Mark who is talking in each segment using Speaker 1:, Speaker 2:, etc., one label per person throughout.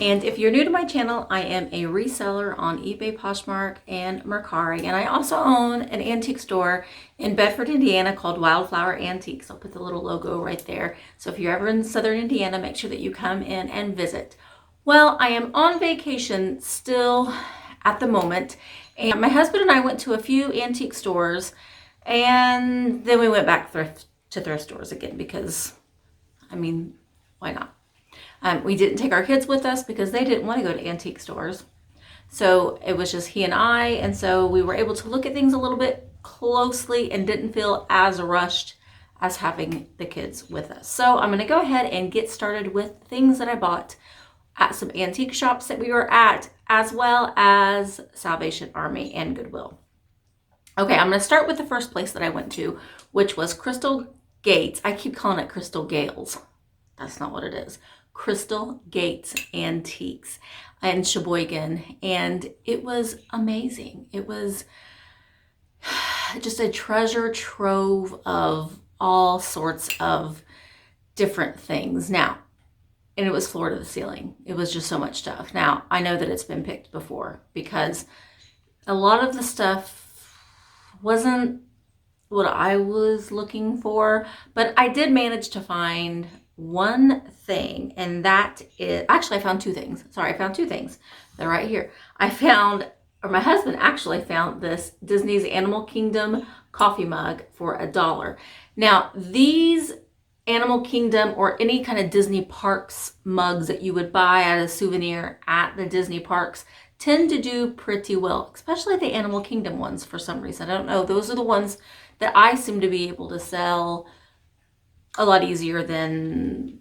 Speaker 1: And if you're new to my channel, I am a reseller on eBay, Poshmark, and Mercari. And I also own an antique store in Bedford, Indiana called Wildflower Antiques. I'll put the little logo right there. So if you're ever in Southern Indiana, make sure that you come in and visit. Well, I am on vacation still at the moment. And my husband and I went to a few antique stores, and then we went back to thrift stores again because, I mean, why not? We didn't take our kids with us because they didn't want to go to antique stores. So it was just he and I. And so we were able to look at things a little bit closely and didn't feel as rushed as having the kids with us. So I'm going to go ahead and get started with things that I bought at some antique shops that we were at, as well as Salvation Army and Goodwill. Okay, I'm going to start with the first place that I went to, which was Crystal Gates. I keep calling it Crystal Gales. That's not what it is. Crystal Gates Antiques in Sheboygan, and it was amazing. It was just a treasure trove of all sorts of different things. Now, and it was floor to the ceiling. It was just so much stuff. Now, I know that it's been picked before because a lot of the stuff wasn't what I was looking for, but I did manage to find one thing, and that is, actually I found two things. Sorry, I found two things. They're right here. My husband actually found this Disney's Animal Kingdom coffee mug for $1. Now, these Animal Kingdom or any kind of Disney parks mugs that you would buy at a souvenir at the Disney parks tend to do pretty well, especially the Animal Kingdom ones for some reason. I don't know. Those are the ones that I seem to be able to sell a lot easier than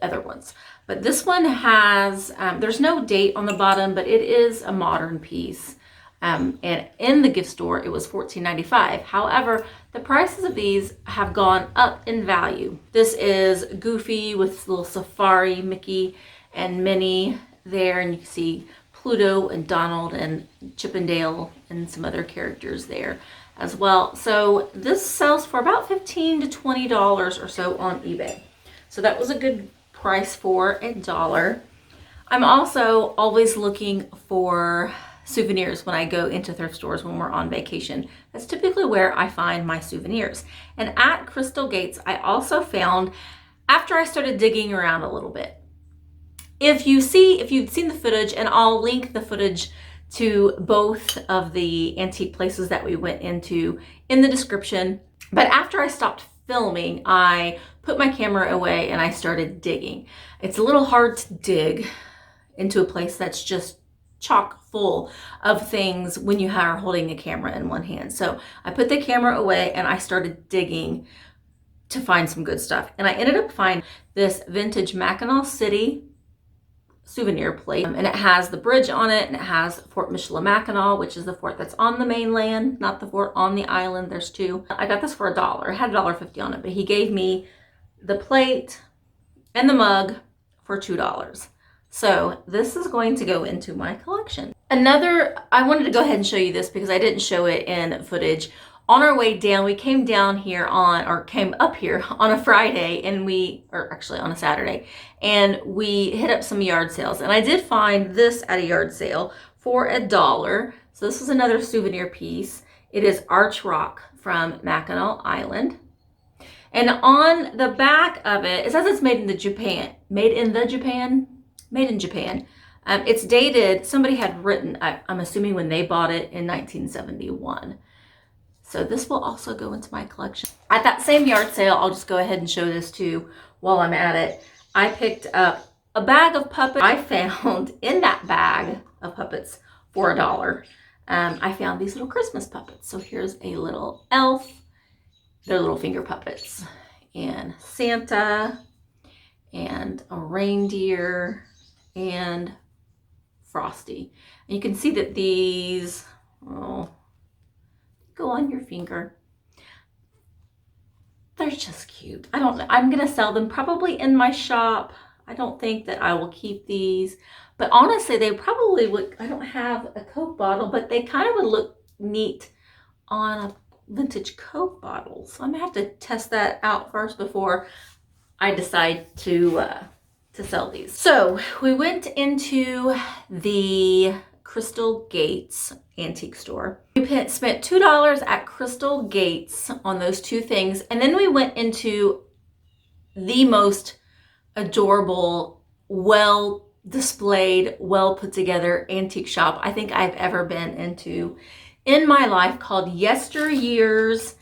Speaker 1: other ones. But this one has, there's no date on the bottom, but it is a modern piece. And in the gift store, it was $14.95. However, the prices of these have gone up in value. This is Goofy with little Safari, Mickey, and Minnie there. And you can see Pluto and Donald and Chip and Dale and some other characters there as well. So this sells for about $15 to $20 or so on eBay. So that was a good price for $1. I'm also always looking for souvenirs when I go into thrift stores when we're on vacation. That's typically where I find my souvenirs. And at Crystal Gates, I also found, after I started digging around a little bit, if you've seen the footage, and I'll link the footage to both of the antique places that we went into in the description. But after I stopped filming, I put my camera away and I started digging. It's a little hard to dig into a place that's just chock full of things when you are holding a camera in one hand. So I put the camera away and I started digging to find some good stuff. And I ended up finding this vintage Mackinaw City souvenir plate, and it has the bridge on it, and it has Fort Michilimackinac, which is the fort that's on the mainland, not the fort on the island. There's two. I got this for $1. It had $1.50 on it, but he gave me the plate and the mug for $2. So this is going to go into my collection. I wanted to go ahead and show you this because I didn't show it in footage. On our way down, we came up here on a Friday, actually on a Saturday, and we hit up some yard sales. And I did find this at a yard sale for $1. So this is another souvenir piece. It is Arch Rock from Mackinac Island. And on the back of it, it says it's made in Japan. It's dated, somebody had written, I'm assuming when they bought it in 1971. So this will also go into my collection. At that same yard sale, I'll just go ahead and show this too while I'm at it. I picked up a bag of puppets. I found in that bag of puppets for $1. I found these little Christmas puppets. So here's a little elf. They're little finger puppets. And Santa and a reindeer and Frosty. And you can see that these, go on your finger. They're just cute. I'm gonna sell them probably in my shop. I don't think that I will keep these, but honestly, they probably would. I don't have a Coke bottle, but they kind of would look neat on a vintage Coke bottle. So I'm gonna have to test that out first before I decide to to sell these. So we went into the Crystal Gates antique store. We spent $2 at Crystal Gates on those two things. And then we went into the most adorable, well displayed, well put together antique shop I think I've ever been into in my life, called Yesteryears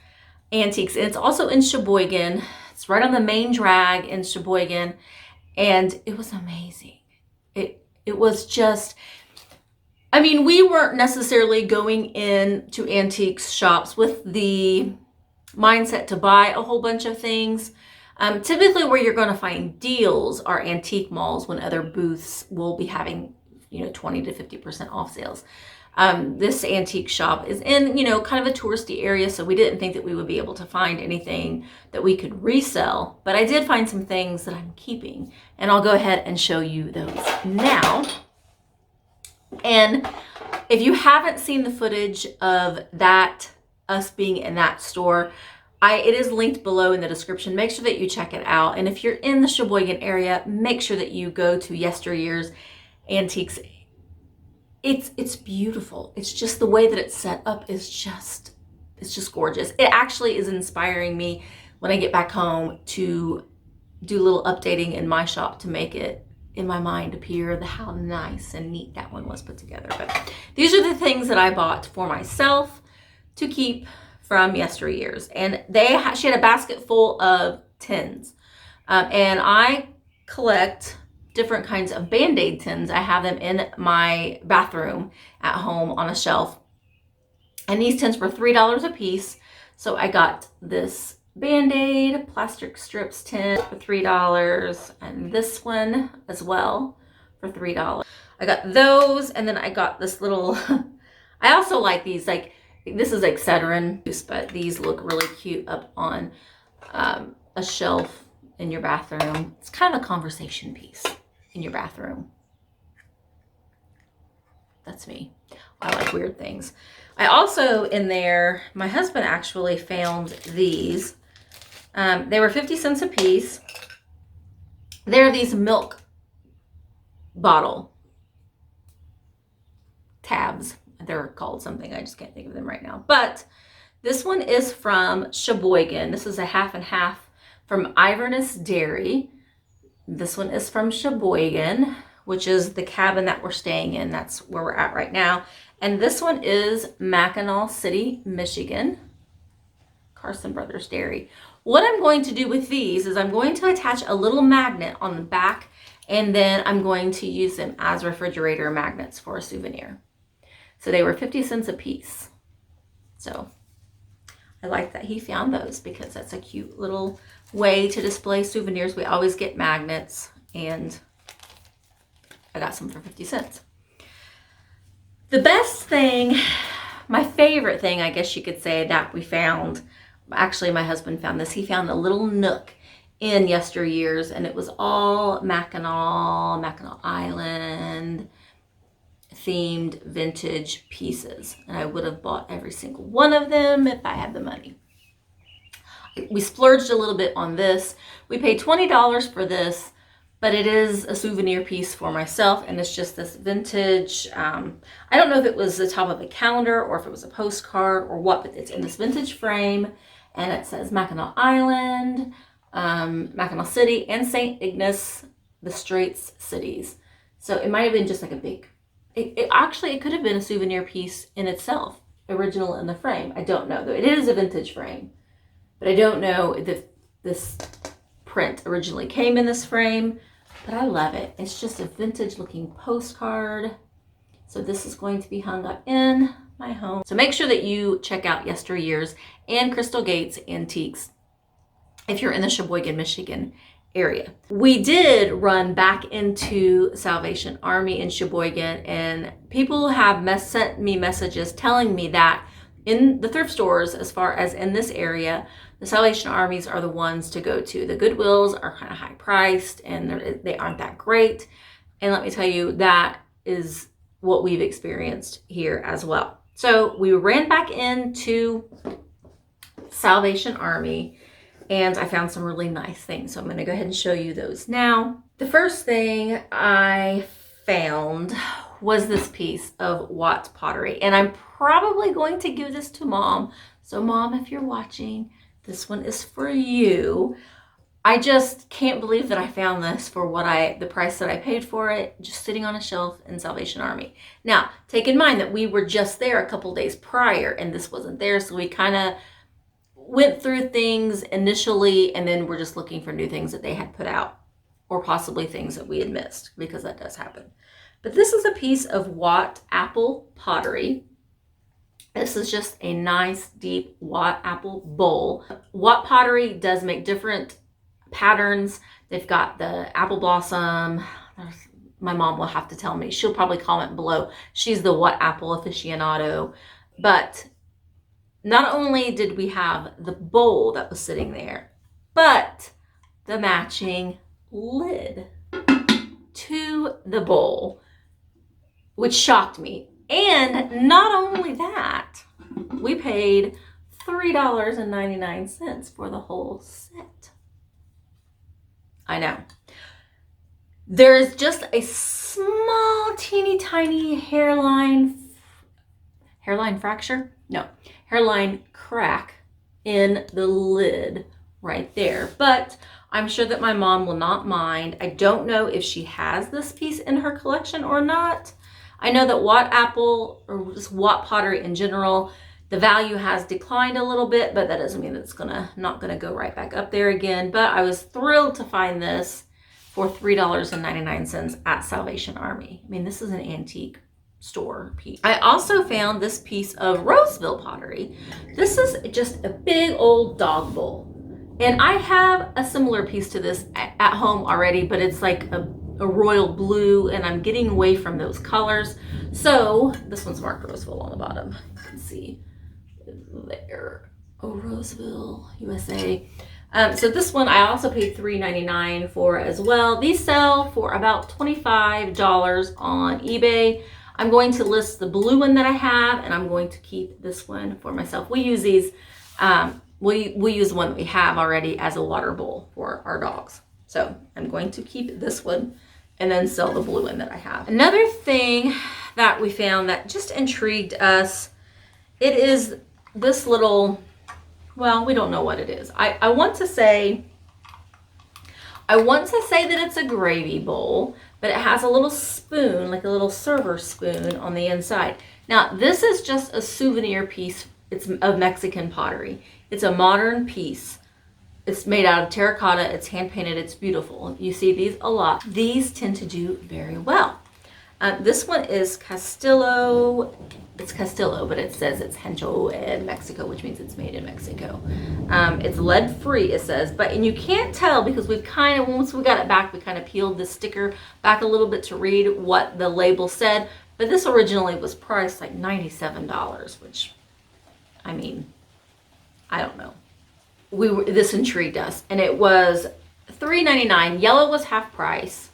Speaker 1: Antiques. And it's also in Sheboygan. It's right on the main drag in Sheboygan. And it was amazing. It was just, I mean, we weren't necessarily going into antiques shops with the mindset to buy a whole bunch of things. Typically where you're going to find deals are antique malls, when other booths will be having, 20 to 50% off sales. This antique shop is in, kind of a touristy area, so we didn't think that we would be able to find anything that we could resell. But I did find some things that I'm keeping, and I'll go ahead and show you those now. And if you haven't seen the footage of us being in that store, it is linked below in the description. Make sure that you check it out. And if you're in the Sheboygan area, make sure that you go to Yesteryears Antiques. It's beautiful. It's just the way that it's set up is just, it's just gorgeous. It actually is inspiring me when I get back home to do a little updating in my shop to make it in my mind appear how nice and neat that one was put together. But these are the things that I bought for myself to keep from Yesteryears. And she had a basket full of tins. And I collect different kinds of bandaid tins. I have them in my bathroom at home on a shelf. And these tins were $3 a piece. So I got this bandaid plastic strips tin for $3, and this one as well for $3. I got those, and then I got this little I also like these, like this is Excedrin, but these look really cute up on a shelf in your bathroom. It's kind of a conversation piece in your bathroom. That's me. I like weird things. I also, in there, my husband actually found these. They were 50 cents a piece. They're these milk bottle tabs. They're called something. I just can't think of them right now. But this one is from Sheboygan. This is a half and half from Iverness Dairy. This one is from Sheboygan, which is the cabin that we're staying in. That's where we're at right now. And this one is Mackinaw City, Michigan. Carson Brothers Dairy. What I'm going to do with these is I'm going to attach a little magnet on the back, and then I'm going to use them as refrigerator magnets for a souvenir. So they were 50 cents a piece. So I like that he found those, because that's a cute little way to display souvenirs. We always get magnets, and I got some for 50 cents. The best thing, my favorite thing, I guess you could say, that we found, actually my husband found this. He found a little nook in Yesteryears, and it was all Mackinac Island themed vintage pieces. And I would have bought every single one of them if I had the money. We splurged a little bit on this. We paid $20 for this, but it is a souvenir piece for myself, and it's just this vintage, I don't know if it was the top of a calendar or if it was a postcard or what, but it's in this vintage frame, and it says Mackinac Island, Mackinaw City, and St. Ignace, the Straits cities. So it might have been just like a big, it could have been a souvenir piece in itself, original in the frame. I don't know, though. It is a vintage frame, but I don't know if this print originally came in this frame, but I love it. It's just a vintage looking postcard. So this is going to be hung up in my home. So make sure that you check out Yesteryears and Crystal Gates Antiques if you're in the Sheboygan, Michigan area. We did run back into Salvation Army in Sheboygan, and people have sent me messages telling me that in the thrift stores, as far as in this area, the Salvation Armies are the ones to go to. The Goodwills are kind of high priced, and they aren't that great. And let me tell you, that is what we've experienced here as well. So we ran back into Salvation Army, and I found some really nice things. So I'm going to go ahead and show you those now. The first thing I found was this piece of Watt pottery, and I'm probably going to give this to Mom. So Mom, if you're watching, this one is for you. I just can't believe that I found this for the price that I paid for it, just sitting on a shelf in Salvation Army. Now, take in mind that we were just there a couple days prior and this wasn't there, so we kind of went through things initially and then we're just looking for new things that they had put out, or possibly things that we had missed, because that does happen. But this is a piece of Watt apple pottery. This is just a nice deep Watt apple bowl. Watt pottery does make different patterns. They've got the apple blossom. My mom will have to tell me. She'll probably comment below. She's the Watt apple aficionado. But not only did we have the bowl that was sitting there, but the matching lid to the bowl, which shocked me. And not only that, we paid $3.99 for the whole set. I know. There's just a small, teeny tiny hairline fracture? No, hairline crack in the lid right there. But I'm sure that my mom will not mind. I don't know if she has this piece in her collection or not. I know that Watt apple, or just Watt pottery in general, the value has declined a little bit, but that doesn't mean that it's not gonna go right back up there again. But I was thrilled to find this for $3.99 at Salvation Army. I mean, this is an antique store piece. I also found this piece of Roseville pottery. This is just a big old dog bowl. And I have a similar piece to this at home already, but it's like a royal blue, and I'm getting away from those colors. So this one's marked Roseville on the bottom. You can see there. Oh, Roseville, USA. So this one I also paid $3.99 for as well. These sell for about $25 on eBay. I'm going to list the blue one that I have, and I'm going to keep this one for myself. We use these, we use the one that we have already as a water bowl for our dogs. So I'm going to keep this one and then sell the blue one that I have. Another thing that we found that just intrigued us, it is this little, well, we don't know what it is. I want to say that it's a gravy bowl, but it has a little spoon, like a little server spoon on the inside. Now, this is just a souvenir piece. It's of Mexican pottery. It's a modern piece. It's made out of terracotta. It's hand painted. It's beautiful. You see these a lot. These tend to do very well. This one is Castillo. It's Castillo, but it says it's Hencho in Mexico, which means it's made in Mexico. It's lead free, it says, and you can't tell because we've kind of, once we got it back, we kind of peeled the sticker back a little bit to read what the label said. But this originally was priced like $97, which, I mean, I don't know. This intrigued us, and it was $3.99. Yellow was half price.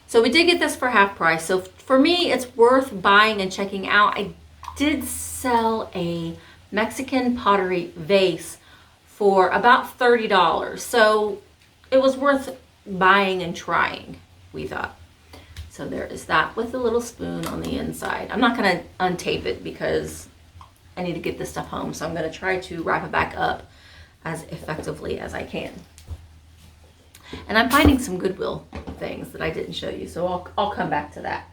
Speaker 1: So we did get this for half price. So for me, it's worth buying and checking out. I did sell a Mexican pottery vase for about $30. So it was worth buying and trying, we thought. So there is that with the little spoon on the inside. I'm not gonna untape it because I need to get this stuff home. So I'm gonna try to wrap it back up as effectively as I can. And I'm finding some Goodwill things that I didn't show you, so I'll come back to that.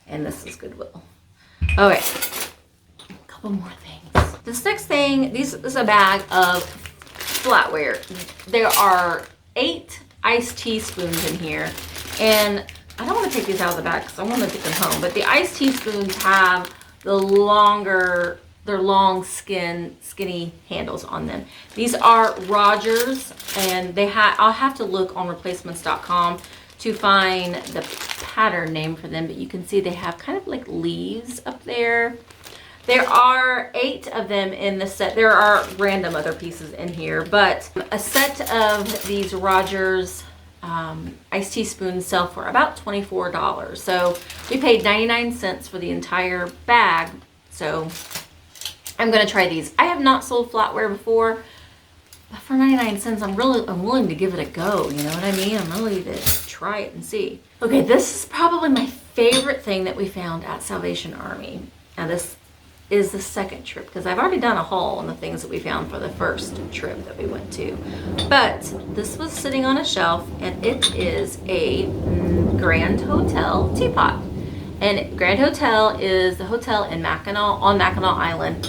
Speaker 1: And this is Goodwill. Okay, a couple more things. This next thing, this is a bag of flatware. There are 8 iced teaspoons in here, and I don't want to take these out of the bag because I want to get them home, but the iced teaspoons have the longer, they're long skinny handles on them. These are Rogers, and I'll have to look on replacements.com to find the pattern name for them, but you can see they have kind of like leaves up there. There are 8 of them in the set. There are random other pieces in here, but a set of these Rogers iced teaspoons sell for about $24. So we paid 99 cents for the entire bag. So I'm gonna try these. I have not sold flatware before. But for 99 cents, I'm willing to give it a go. You know what I mean? I'm willing to try it and see. Okay, this is probably my favorite thing that we found at Salvation Army. Now this is the second trip because I've already done a haul on the things that we found for the first trip that we went to. But this was sitting on a shelf, and it is a Grand Hotel teapot. And Grand Hotel is the hotel in Mackinaw, on Mackinac Island.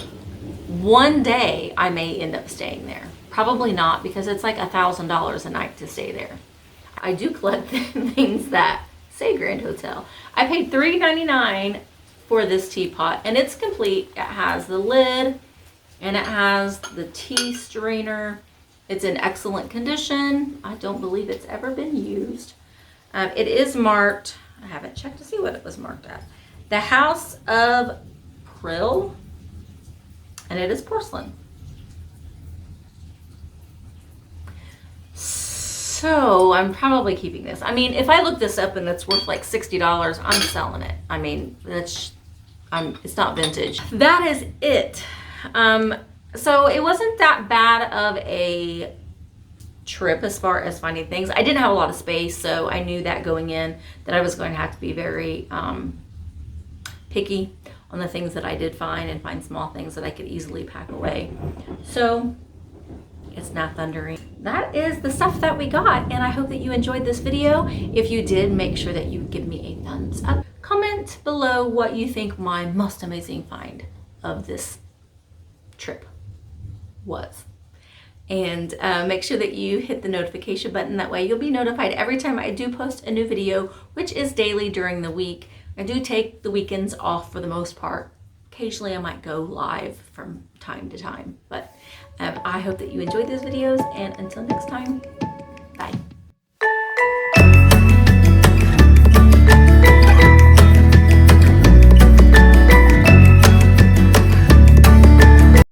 Speaker 1: One day I may end up staying there. Probably not, because it's like $1,000 a night to stay there. I do collect things that say Grand Hotel. I paid $3.99 for this teapot, and it's complete. It has the lid, and it has the tea strainer. It's in excellent condition. I don't believe it's ever been used. It is marked, I haven't checked to see what it was marked at, the House of Prill, and it is porcelain. So I'm probably keeping this. I mean, if I look this up and it's worth like $60, I'm selling it. I mean, it's not vintage. That is it. So it wasn't that bad of a trip as far as finding things. I didn't have a lot of space, so I knew that going in that I was going to have to be very picky on the things that I did find and find small things that I could easily pack away. So it's not thundering. That is the stuff that we got, and I hope that you enjoyed this video. If you did, make sure that you give me a thumbs up. Comment below what you think my most amazing find of this trip was. And make sure that you hit the notification button. That way you'll be notified every time I do post a new video, which is daily during the week. I do take the weekends off for the most part. Occasionally I might go live from time to time, but I hope that you enjoyed these videos, and until next time.